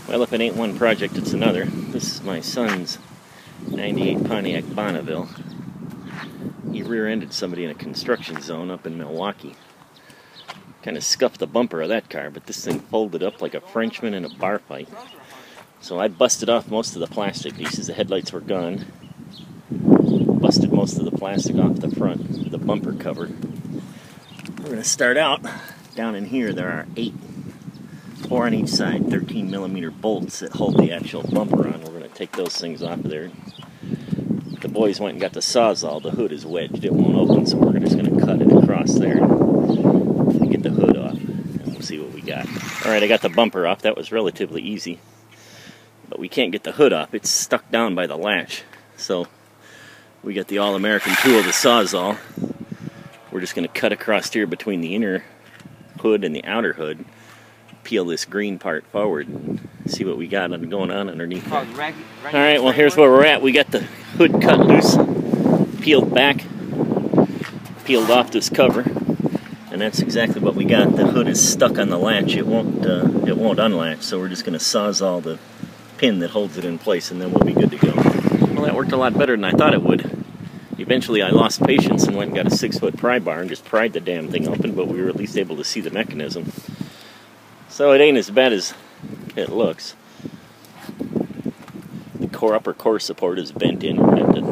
Well, if it ain't one project, it's another. This is my son's 98 Pontiac Bonneville. He rear-ended somebody in a construction zone up in Milwaukee. Kind of scuffed the bumper of that car, but this thing folded up like a Frenchman in a bar fight. So I busted off most of the plastic pieces. The headlights were gone. Busted most of the plastic off the front, the bumper cover. We're going to start out down in here. There are 4 on each side, 13mm bolts that hold the actual bumper on. We're going to take those things off of there. The boys went and got the Sawzall. The hood is wedged. It won't open, so we're just going to cut it across there and get the hood off, and we'll see what we got. Alright, I got the bumper off. That was relatively easy. But we can't get the hood off. It's stuck down by the latch. So we got the all-American tool, the Sawzall. We're just going to cut across here between the inner hood and the outer hood. Peel this green part forward and see what we got going on underneath there. Alright, well here's where we're at. We got the hood cut loose, peeled back, peeled off this cover, and that's exactly what we got. The hood is stuck on the latch. It won't unlatch, so we're just going to Sawzall the pin that holds it in place, and then we'll be good to go. Well, that worked a lot better than I thought it would. Eventually I lost patience and went and got a 6-foot pry bar and just pried the damn thing open, but we were at least able to see the mechanism. So it ain't as bad as it looks. The upper core support is bent in. We have to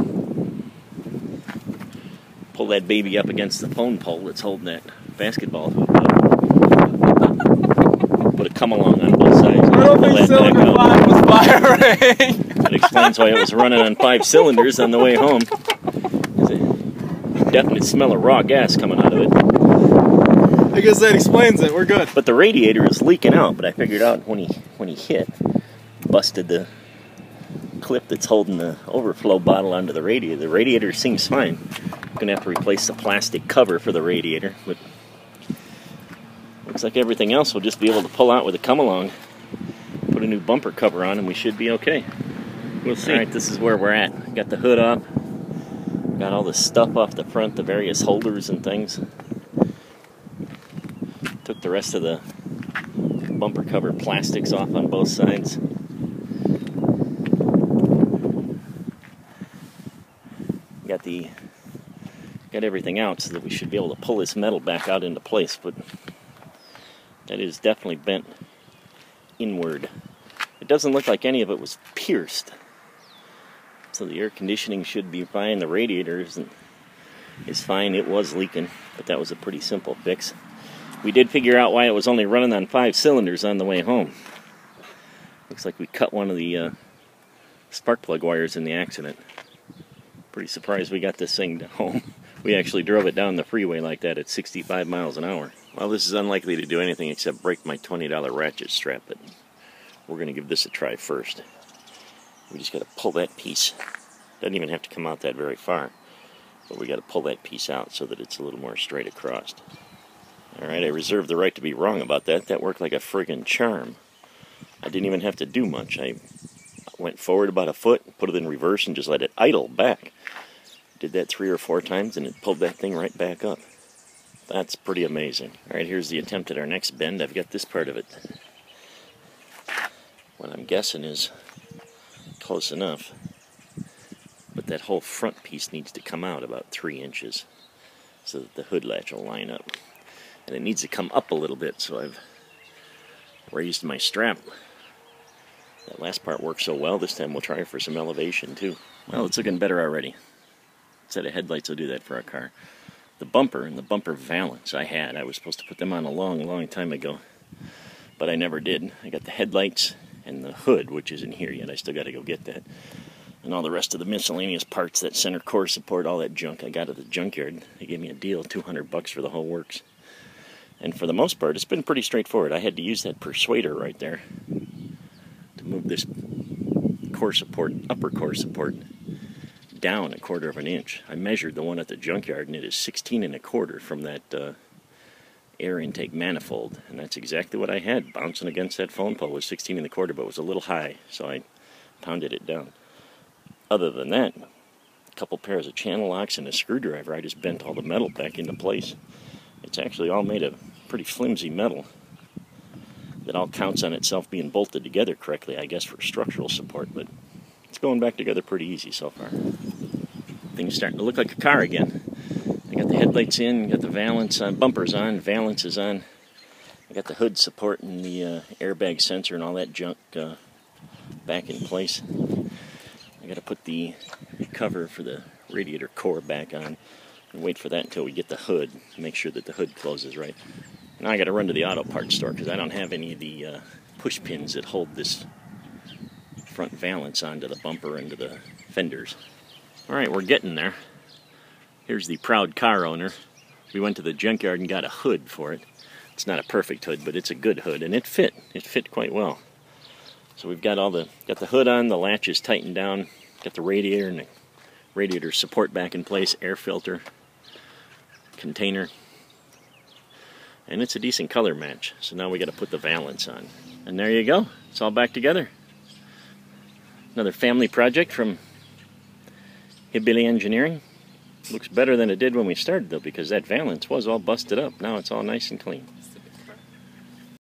pull that baby up against the phone pole that's holding that basketball hoop up. Put a come-along on both sides. I don't think cylinder 5 was firing. That explains why it was running on 5 cylinders on the way home. There's a definite smell of raw gas coming out of it. I guess that explains it. We're good. But the radiator is leaking out. But I figured out when he hit, busted the clip that's holding the overflow bottle onto the radiator. The radiator seems fine. I'm gonna have to replace the plastic cover for the radiator, but looks like everything else we'll just be able to pull out with a come-along. Put a new bumper cover on, and we should be okay. We'll see. All right, this is where we're at. Got the hood up. Got all the stuff off the front, the various holders and things. Took the rest of the bumper cover plastics off on both sides. Got everything out so that we should be able to pull this metal back out into place, but that is definitely bent inward. It doesn't look like any of it was pierced. So the air conditioning should be fine. The radiator is fine. It was leaking, but that was a pretty simple fix. We did figure out why it was only running on 5 cylinders on the way home. Looks like we cut one of the spark plug wires in the accident. Pretty surprised we got this thing home. We actually drove it down the freeway like that at 65 miles an hour. Well, this is unlikely to do anything except break my $20 ratchet strap, but we're going to give this a try first. We just got to pull that piece. Doesn't even have to come out that very far, but we got to pull that piece out so that it's a little more straight across. Alright, I reserve the right to be wrong about that. That worked like a friggin' charm. I didn't even have to do much. I went forward about a foot, put it in reverse, and just let it idle back. Did that 3 or 4 times, and it pulled that thing right back up. That's pretty amazing. Alright, here's the attempt at our next bend. I've got this part of it. What I'm guessing is close enough. But that whole front piece needs to come out about 3 inches so that the hood latch will line up. And it needs to come up a little bit, so I've raised my strap. That last part worked so well, this time we'll try for some elevation too. Well, it's looking better already. A set of headlights will do that for our car. The bumper and the bumper valance I was supposed to put them on a long time ago, but I never did. I got the headlights and the hood, which isn't here yet. I still got to go get that. And all the rest of the miscellaneous parts, that center core support, all that junk I got at the junkyard. They gave me a deal, $200 for the whole works. And for the most part, it's been pretty straightforward. I had to use that persuader right there to move this core support, upper core support, down 1/4 of an inch. I measured the one at the junkyard, and it is 16 1/4 from that air intake manifold. And that's exactly what I had. Bouncing against that phone pole was 16 1/4, but it was a little high, so I pounded it down. Other than that, a couple pairs of channel locks and a screwdriver, I just bent all the metal back into place. It's actually all made of pretty flimsy metal. that all counts on itself being bolted together correctly, I guess, for structural support, but it's going back together pretty easy so far. Things starting to look like a car again. I got the headlights in, got the valance on, bumpers on, valance is on. I got the hood support and the airbag sensor and all that junk back in place. I got to put the cover for the radiator core back on and wait for that until we get the hood, make sure that the hood closes right. Now I got to run to the auto parts store because I don't have any of the push pins that hold this front valance onto the bumper and to the fenders. Alright, we're getting there. Here's the proud car owner. We went to the junkyard and got a hood for it. It's not a perfect hood, but it's a good hood, and it fit. It fit quite well. So we've got got the hood on, the latch is tightened down, got the radiator and the radiator support back in place, air filter, container, and it's a decent color match. So now we got to put the valance on, and there you go. It's all back together. Another family project from Hillbilly Engineering. Looks better than it did when we started though, because that valance was all busted up. Now it's all nice and clean.